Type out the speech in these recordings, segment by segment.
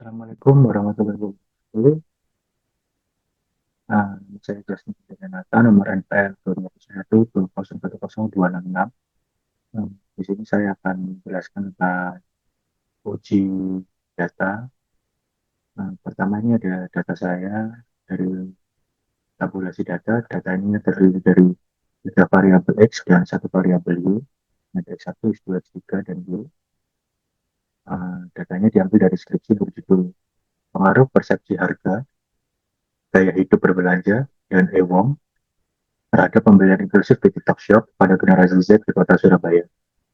Assalamualaikum warahmatullahi wabarakatuh. Saya Justin Pradana, nomor NPL 2021 di sini saya akan menjelaskan tentang uji data. Pertama ini ada data saya dari tabulasi data. Data ini terdiri dari tiga variabel X dan satu variabel Y. Ada X1, X2, X3, dan Y. Datanya diambil dari skripsi berjudul Pengaruh Persepsi Harga, Gaya Hidup Berbelanja, dan EWOM terhadap pembelian inklusif di TikTok Shop pada generasi Z di kota Surabaya.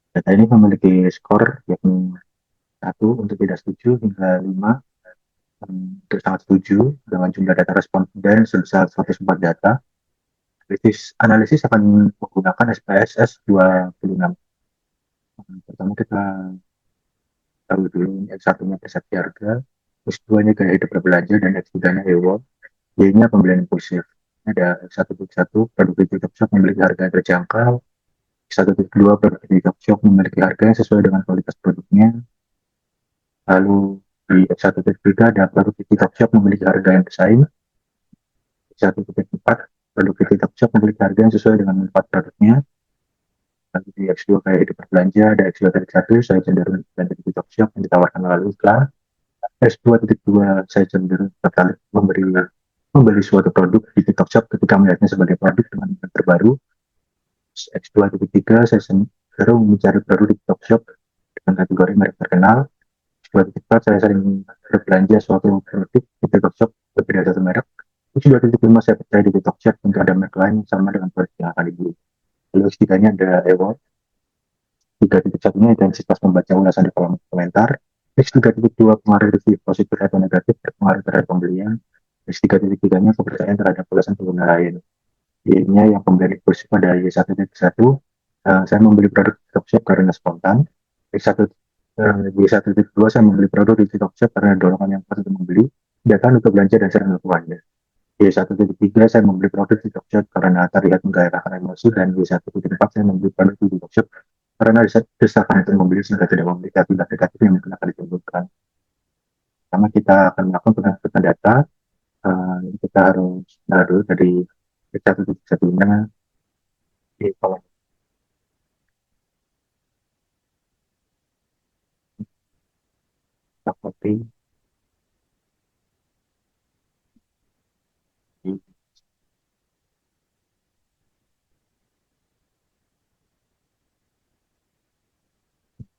Data ini memiliki skor yakni 1 untuk tidak setuju hingga 5 untuk sangat setuju dengan jumlah data responden sebesar 104 data. Analisis akan menggunakan SPSS 26. Pertama kita tahu dulu X1-nya persepsi harga, X2-nya gaya hidup berbelanja, dan X3-nya reward. Y-nya pembelian impulsif. Ada X1.1 produk TikTok Shop memiliki harga yang terjangkau. X1.2 produk TikTok Shop memiliki harga yang sesuai dengan kualitas produknya. Lalu di X1.3 ada produk TikTok Shop memiliki harga yang bersaing. X1.4 produk TikTok Shop memiliki harga yang sesuai dengan manfaat produknya. Lalu di X2 kayak hidup berbelanja, ada X2.1 saya cenderung belanja di TikTok Shop yang ditawarkan melalui iklan. X2.2 saya cenderung tertarik membeli suatu produk di TikTok Shop ketika melihatnya sebagai produk dengan yang terbaru. X2.3 saya cenderung mencari produk di TikTok Shop dengan kategori merek terkenal. X2.4 saya sering berbelanja suatu produk di TikTok Shop lebih dari satu merek. X2.5 saya percaya di TikTok Shop untuk ada merek lain sama dengan produk yang akan dibeli. Lalu X3-nya ada reward. 3.1-nya intensitas membaca ulasan di kolom komentar. X3.2 pengaruh review positif atau negatif berpengaruh terhadap pembelian. X3.3-nya kepercayaan terhadap ulasan pengguna lain. Y-nya yang pembelian impulsif pada Y1.1. Saya membeli produk di TikTok Shop karena spontan. X1 Y1.2 saya membeli produk di TikTok Shop karena dorongan yang kuat untuk membeli, datang untuk belanja dan sering melakukannya. Y1.3 saya membeli produk di TikTok Shop karena terlihat menggairahkan emosi, dan Y1.4 saya membeli produk di TikTok Shop karena desakan untuk membeli sehingga tidak memiliki akibat negatif yang mungkin akan ditimbulkan. Pertama kita akan melakukan pengumpulan data. Kita harus dulu dari X1.1-nya di kolom copy.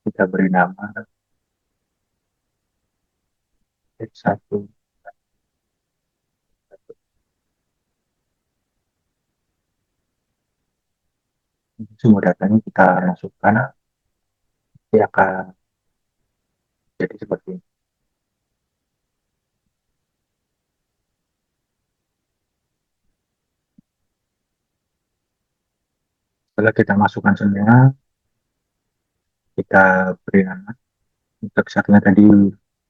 Kita beri nama X1. Semua datanya kita masukkan, dia akan jadi seperti ini. Setelah kita masukkan semua, kita beri nama. Untuk satunya tadi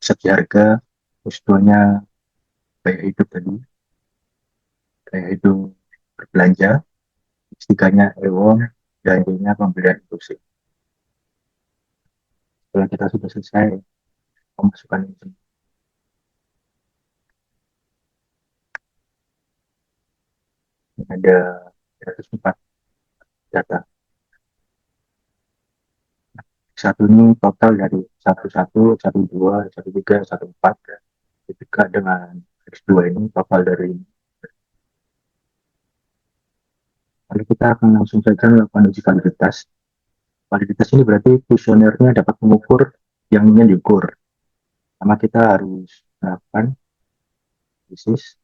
segi harga, terus duanya gaya hidup tadi, gaya hidup berbelanja, tiganya Ewon, dan nya pembelian impulsif. Setelah kita sudah selesai memasukkan ini, ada 104 data. Satu ini total dari 11, 12, 13, 14, ketika dengan X2 ini total dari. Lalu kita akan langsung saja melakukan uji validitas. Validitas ini berarti kuesionernya dapat mengukur yang ingin diukur. Pertama kita harus melakukan analisis,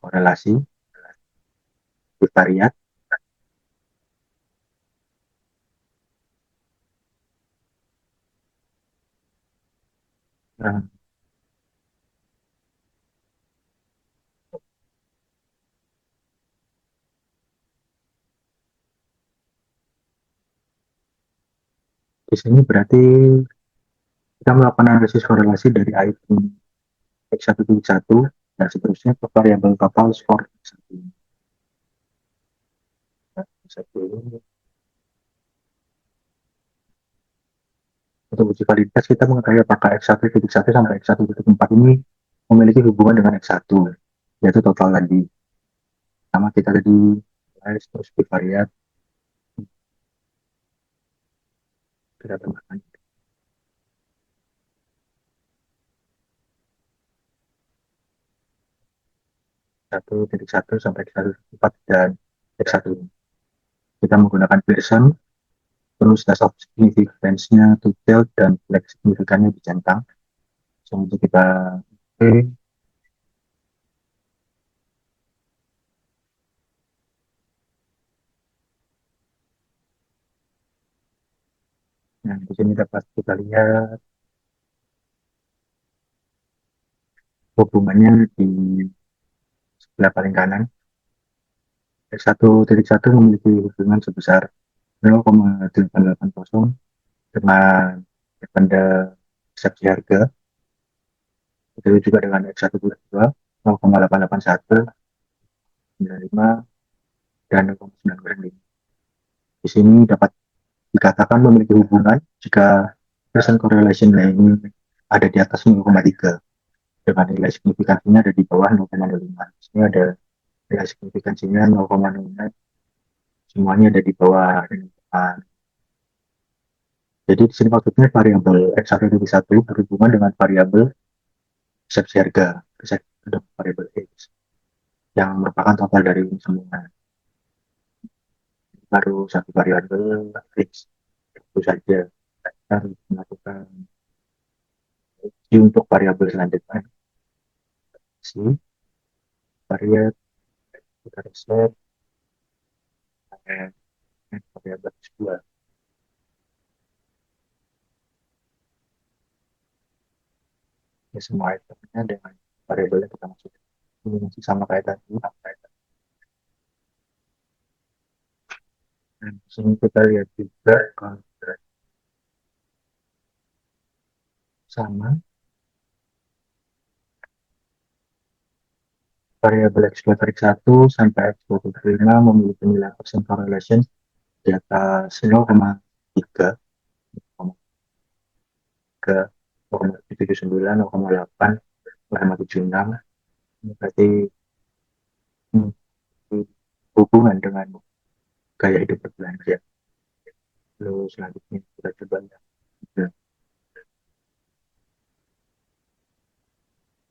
korelasi, bivariat. Nah, di sini berarti kita melakukan analisis korelasi dari item X1.1 dan seterusnya ke variabel total skor X1. Untuk uji validitas kita mengetahui apakah X1.1 sampai X1.4 ini memiliki hubungan dengan X1, yaitu total tadi. Sama kita tadi terus bivariat, kita tambahkan 1.1 sampai X1.4 dan X1. Kita menggunakan Pearson, terus test of significance-nya detail dan flag signifikannya dicentang. Selanjutnya kita Nah, di sini dapat kita lihat hubungannya di sebelah paling kanan. X1.1 memiliki hubungan sebesar 0,880 dengan tanda eksepsi harga. Begitu juga dengan X1.2 0,881, 95, dan 0,905. Di sini dapat dikatakan memiliki hubungan jika percent correlation ini ada di atas 0,3 dengan nilai signifikansinya ada di bawah 0,05. Di sini ada nilai signifikansinya 0,05, semuanya ada di bawah 0,5. Jadi di sini maksudnya variabel X1.1 berhubungan dengan variabel persepsi harga, variabel X yang merupakan total dari ini semua. Baru satu variabel X itu saja. Kita harus melakukan untuk variabel selanjutnya. Si variabel kita reset variabel X2. Ya, semua itemnya dengan variabelnya kita masukkan. Ini masih sama kayak tadi. Dan di sini kita lihat juga sama variabel X2 tarik 1 sampai X25 memiliki nilai percent correlation di atas 0,3 ke 0,79, 0,8, 0,76. Ini berarti hmm, hubungan dengan gaya hidup berbelanja. Lalu selanjutnya kita coba lihat.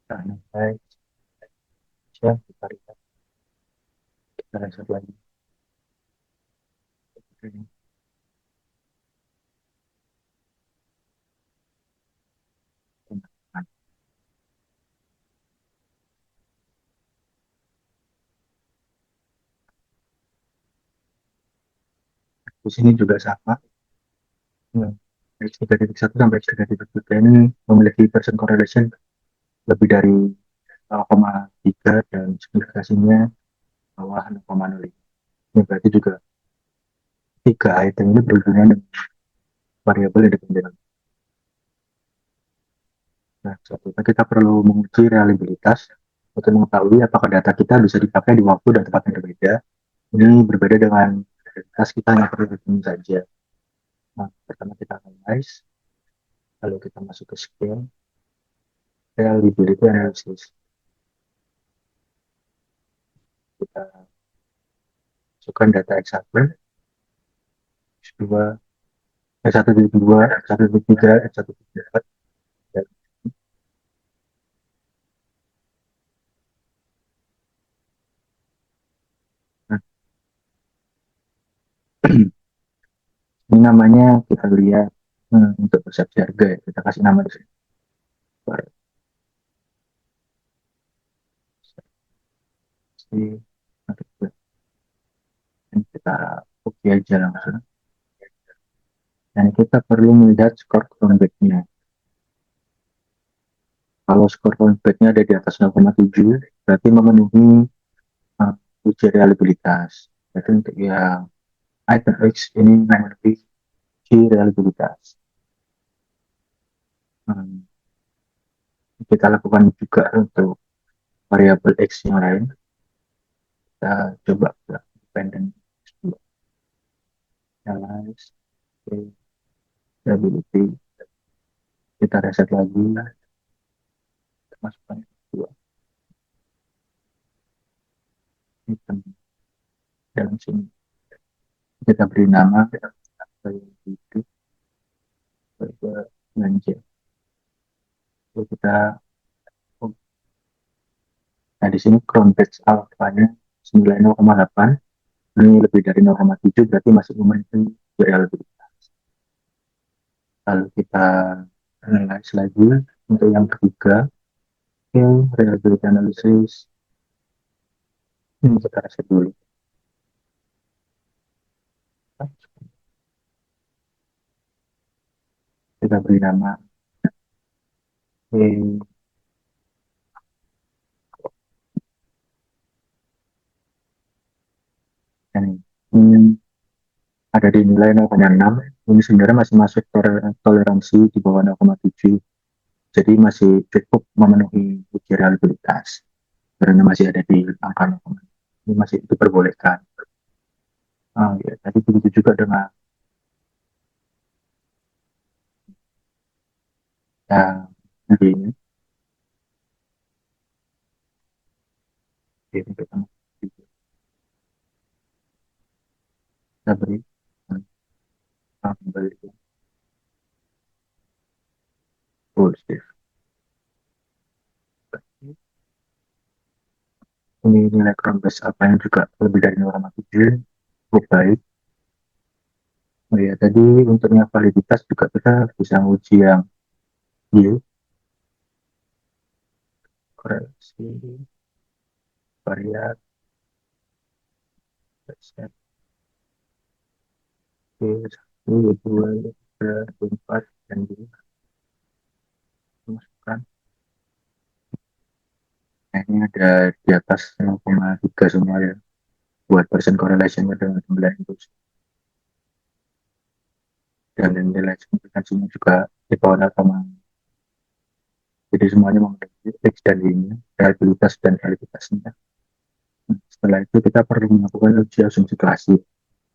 Nah, baik, siap, kita lihat. Kita lihat lagi. Nah, di sini juga sama. Hmm. X3.1 sampai X3.3 ini memiliki percent correlation lebih dari 0,3 dan signifikasinya bawah 0,05. Ini berarti juga tiga item ini berhubungan dengan variabel independen. Nah, selanjutnya kita perlu menguji reliabilitas untuk mengetahui apakah data kita bisa dipakai di waktu dan tempat yang berbeda. Ini berbeda dengan reliabilitas kita hanya perlu begini saja. Nah, pertama kita analyze, lalu kita masuk ke skill, reliability analysis. Kita masukkan data X1, X2, X1.2, X1.3, X1.4. Nah, ini namanya kita lihat untuk persepsi harga ya. Kita kasih nama di sini. Persepsi harga. Dan kita oke aja langsung. Dan kita perlu melihat skor convert-nya. Kalau skor convert-nya ada di atas 0,7, berarti memenuhi uji reliabilitas. Jadi untuk yang item X ini memenuhi uji reliabilitas. Hmm, kita lakukan juga untuk variabel X yang lain. Kita coba dependent analyze reliability. Kita reset lagi, masukkan dua item dalam sini. Kita beri nama, kita itu belanja. Lalu kita, nah di sini crown batch alpha-nya 9,8, ini lebih dari 0,7 berarti masih memenuhi reliability. Lalu kita analyze lagi untuk yang ketiga, reliability analysis. Ini kita reset dulu. Kita beri nama ini ada di nilai 0,6. Ini sebenarnya masih masuk toleransi di bawah 0,7. Jadi masih cukup memenuhi uji reliabilitas. Karena masih ada di angka 0,6. Ini masih diperbolehkan. Ya, tadi begitu juga dengan yang ini. Ini kita beri kembali positif. Ini nilai crown base apa yang juga lebih dari 0,7, cukup baik. Oh ya, tadi untuknya validitas juga kita bisa uji yang yield, korelasi, variat, satu, dua, tiga, empat, dan lima. Masukkan. Nah, ini ada di atas 0,3 semua ya. Buat persen correlation dengan jumlah input. Dan nilai signifikansinya juga di bawah 0, jadi semuanya memiliki X dan Y-nya, reliabilitas dan validitasnya. Nah, setelah itu kita perlu melakukan uji asumsi klasik.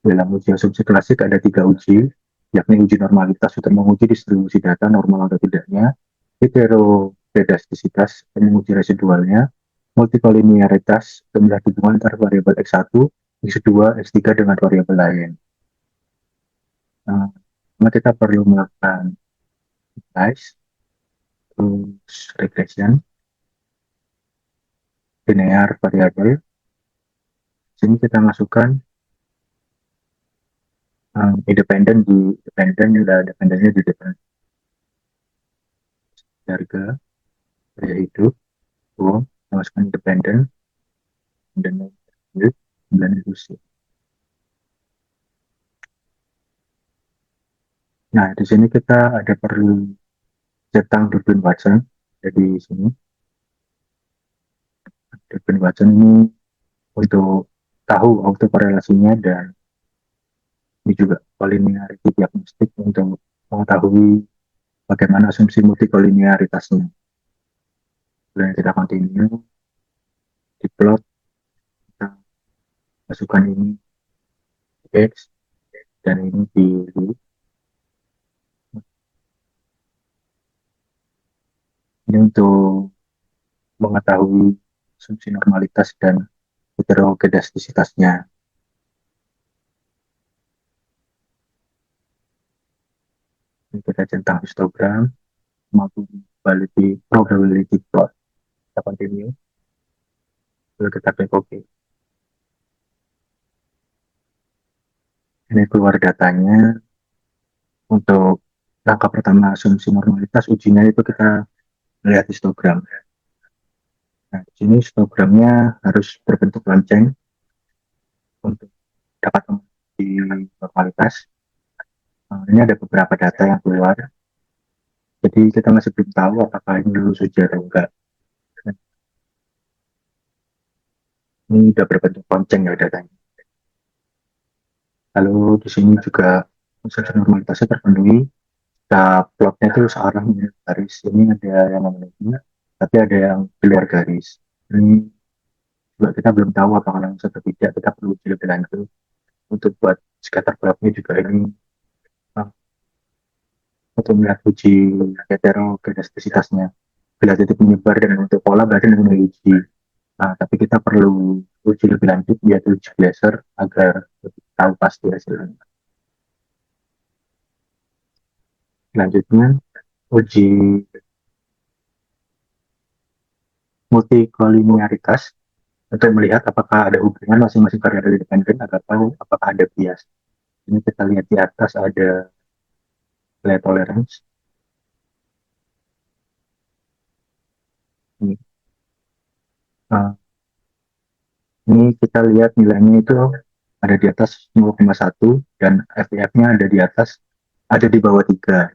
Dalam uji asumsi klasik ada 3 uji, yakni uji normalitas untuk menguji distribusi data normal atau tidaknya, heterokedastisitas untuk menguji residualnya, multikolinearitas untuk melihat hubungan antara variabel X1, X2, X3 dengan variabel lain. Nah, kita perlu melakukan analyze, terus regression, linear variabel. Sini kita masukkan independen di dependennya di depan harga biaya hidup, uang, masukkan independen dan industri. Nah, di sini kita ada perlu tentang Durbin Watson. Jadi sini Durbin Watson ini untuk tahu autokorelasinya, dan ini juga kolinearity diagnostik untuk mengetahui bagaimana asumsi multikolinearitasnya. Kemudian kita continue di plot, kita masukkan ini X dan ini di Y. Ini untuk mengetahui asumsi normalitas dan heterokedastisitasnya. Ini kita centang histogram maupun probability plot. Kita continue, lalu kita klik OK. Ini keluar datanya. Untuk langkah pertama asumsi normalitas, ujinya itu kita lihat histogram. Nah, di sini histogramnya harus berbentuk lonceng untuk dapat menguji normalitas. Nah, ini ada beberapa data yang keluar, jadi kita masih belum tahu apakah ini lulus uji atau enggak. Ini sudah berbentuk lonceng ya datanya. Lalu di sini juga asumsi normalitasnya terpenuhi. Nah, plotnya itu searah garis. Ini ada yang memenuhi, tapi ada yang di luar garis. Ini juga kita belum tahu apakah langsung atau tidak. Kita perlu uji lebih lanjut. Untuk buat scatter plotnya juga ini untuk melihat uji heterogenesitasnya. Bila titik menyebar dan untuk pola berarti dengan uji. Nah, tapi kita perlu uji lebih lanjut yaitu uji laser agar lebih tahu pasti hasilnya. Selanjutnya uji multikoliniaritas untuk melihat apakah ada hubungan masing-masing variabel independen agar tahu apakah ada bias. Ini kita lihat di atas ada nilai tolerance. Ini, uh, ini kita lihat nilainya itu ada di atas 0,1 dan FIF-nya ada di atas, ada di bawah 3.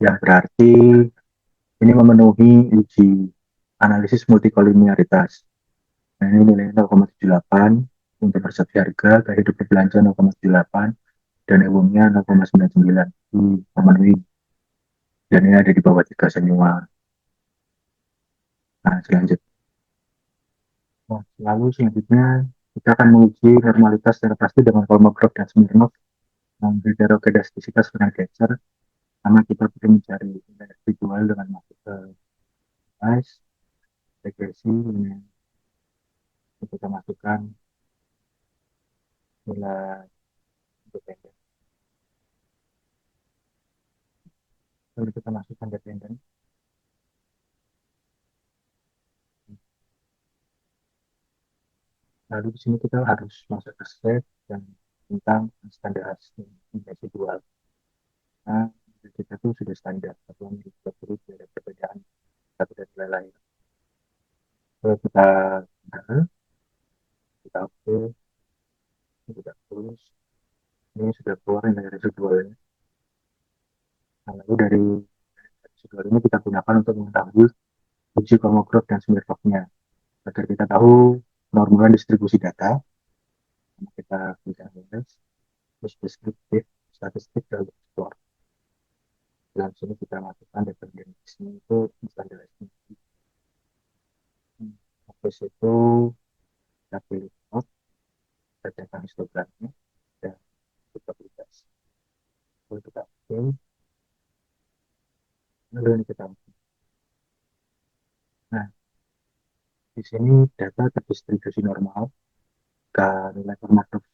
Yang berarti ini memenuhi uji analisis multikoliniaritas. Nah, ini nilainya 0,78 untuk persepsi harga, gaya hidup berbelanja 0,78 dan umumnya 0,99 memenuhi, dan ini ada di bawah 3 semua. Nah, selanjutnya kita akan menguji normalitas secara pasti dengan Kolmogorov dan Smirnov yang heterogenesitas dengan Getzer, karena kita perlu mencari nilai residual dengan masuk ke size, regresi, ini kita masukkan nilai independen. Lalu kita masukkan dependen. Lalu di sini kita harus masuk ke step dan tentang standarisasi residual. Nah, kita itu sudah standar, satuan kita perlu ada perbedaan satu dan nilai lain. Kalau kita oke, kita terus, ini sudah keluar nilai residualnya. Nah, lalu dari residual ini kita gunakan untuk mengetahui uji Kolmogorov dan Smirnov-nya agar kita tahu normal distribusi data. Kita bisa nulis terus deskriptif statistik dan ekspor. Dalam sini kita masukkan dependensinya itu standarisasi. Habis itu kita pilih out, kita datang histogramnya dan kita publikasi. Lalu kita oke, lalu ini kita oke. Nah, di sini data terdistribusi normal. Nilai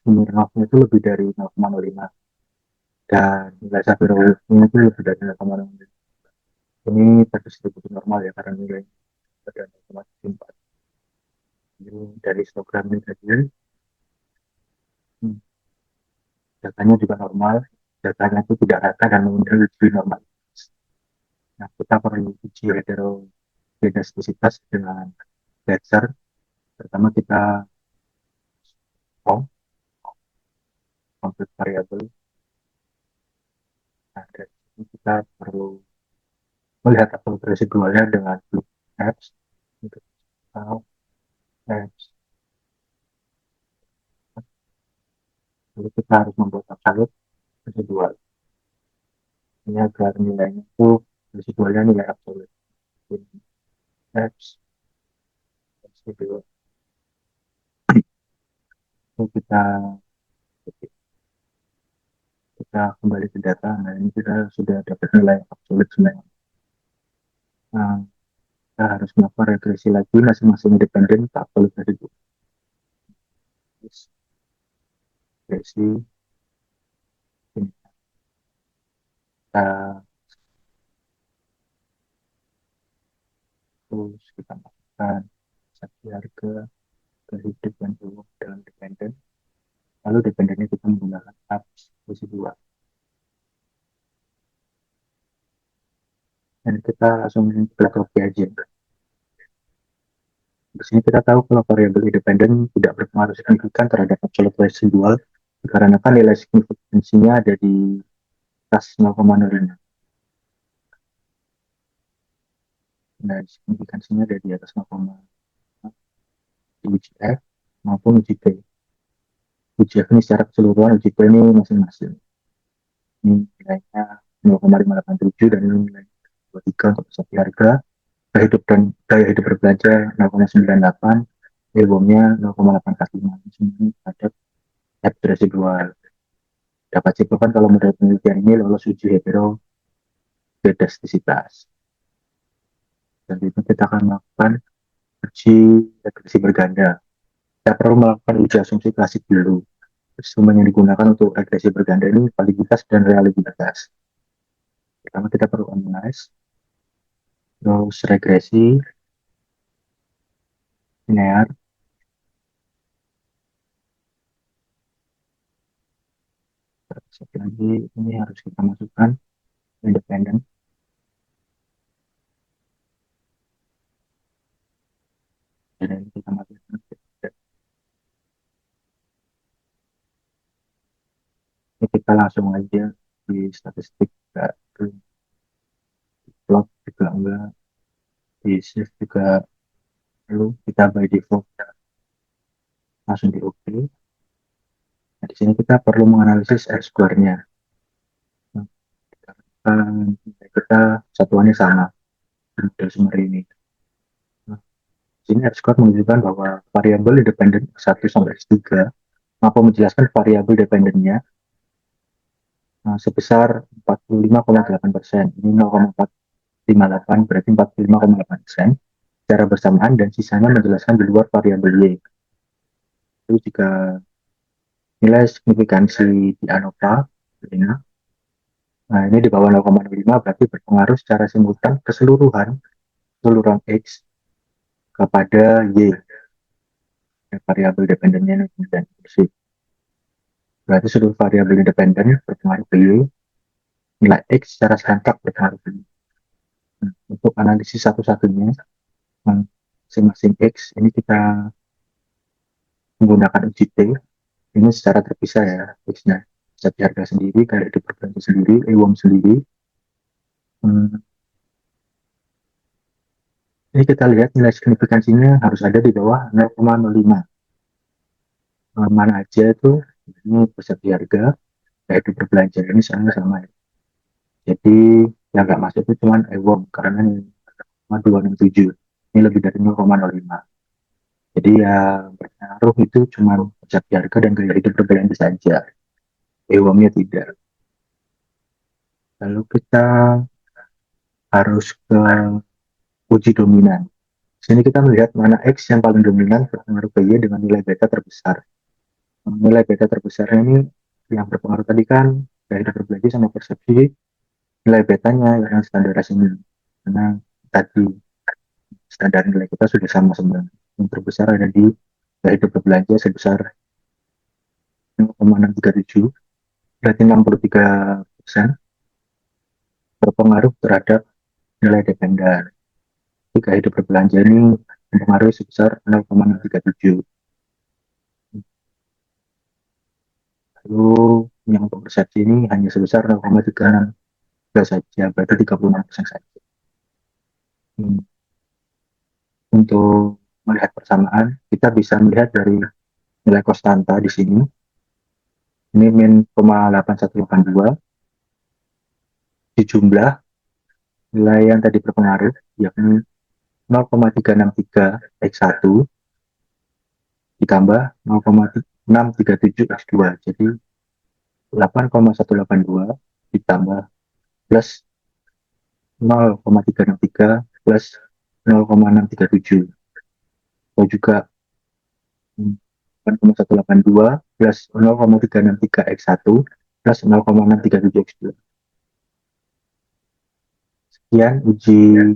Smirnov-nya itu lebih dari 0,05 dan nilai Sapir-Whorf-nya itu lebih dari 0,05. Ini terdistribusi normal ya karena nilai pada 0,4. Ini dari histogram ini tadi, datanya juga normal, datanya itu tidak rata dan menunjukkan lebih normal. Nah, kita perlu uji heterogenesitas dengan laser. Pertama kita form complete variable. Nah, dari sini kita perlu melihat absolut residualnya dengan loop apps untuk apps. Lalu kita harus membuat absolut residual. Ini agar nilainya itu residualnya nilai absolut. Apps residual. Lalu kita kembali ke data. Nah, ini kita sudah dapat nilai absolut sebenarnya. Nah, kita harus melakukan regresi lagi masing-masing independen tak absolut residual. Regresi ini kita terus kita masukkan saksi harga ke hidup dan umum dalam dependen. Lalu dependennya kita menggunakan apps residual. Dan kita langsung ke copy aja. Di sini kita tahu kalau variabel independen tidak berpengaruh signifikan terhadap absolut residual dikarenakan nilai signifikansinya ada di atas 0,05. Nah, signifikansinya ada di atas 0,05 di uji F maupun uji P. Uji F ini secara keseluruhan, uji P ini masing-masing. Ini nilainya 0,587 dan ini nilai 23 untuk persepsi harga. Daya hidup berbelanja 0,98, ilmunya 0,845. Ini ada F residual. Dapat simpulkan kalau model penelitian ini lolos uji hetero pedastisitas. Dan itu kita akan melakukan uji regresi berganda. Kita perlu melakukan uji asumsi klasik dulu. Instrumen yang digunakan untuk regresi berganda ini validitas dan reliabilitas. Pertama kita perlu analyze, terus regresi linear, satu lagi ini harus kita masukkan independen, dan ini kita masukkan. Ini kita langsung aja di statistik, di plot juga enggak, di shift juga perlu, kita by default langsung di OK. Nah, di sini kita perlu menganalisis R-square-nya. Nah, kita satuannya sama dari sumber ini. Nah, di sini R-square menunjukkan bahwa variabel independen X1 sampai X3 mampu menjelaskan variabel dependennya sebesar 45,8%. Ini 0,458 berarti 45,8% secara bersamaan, dan sisanya menjelaskan di luar variabel Y. Itu jika nilai signifikansi di ANOVA ini, nah ini di bawah 0,05 berarti berpengaruh secara simultan keseluruhan X kepada Y, variabel dependennya dan bersih. Berarti seluruh variabel independen berpengaruh ke Y, nilai X secara serentak berpengaruh ke Y. Nah, untuk analisis satu-satunya masing-masing X ini kita menggunakan uji T. Ini secara terpisah ya, X-nya jati harga sendiri, kayak di berbelanja sendiri, EWOM sendiri. Ini kita lihat nilai signifikansinya harus ada di bawah 0,05. Mana aja itu, ini persepsi harga, kayak di berbelanja ini sama-sama ya. Jadi yang nggak masuk itu cuma EWOM karena ini 267, ini lebih dari 0,05. Jadi ya berpengaruh itu cuma persepsi harga dan gaya hidup berbelanja saja, EWOM-nya tidak. Lalu kita harus ke uji dominan. Sini kita melihat mana X yang paling dominan berpengaruh ke Y dengan nilai beta terbesar. Nilai beta terbesar ini yang berpengaruh tadi kan gaya hidup berbelanja sama persepsi, nilai betanya yang standar sini. Karena tadi standar nilai kita sudah sama sebenarnya. Yang terbesar ada di gaya hidup berbelanja sebesar 0,637, berarti 63% berpengaruh terhadap nilai dependen. Gaya hidup berbelanja ini mempengaruhi sebesar 0,637. Lalu yang untuk persepsi ini hanya sebesar 0,36 saja, berarti 36% saja. Untuk melihat persamaan, kita bisa melihat dari nilai konstanta di sini. Ini min 0,8182 dijumlah nilai yang tadi berpengaruh, yakni 0,363 X1 ditambah 0,637 X2. Jadi 8,182 ditambah plus 0,363 plus 0,637. Atau juga 8,182 plus 0,363 X1 plus 0,637 X2. Sekian uji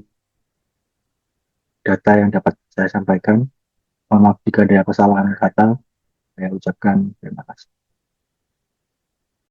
data yang dapat saya sampaikan. Mohon maaf jika ada kesalahan kata. Saya ucapkan terima kasih.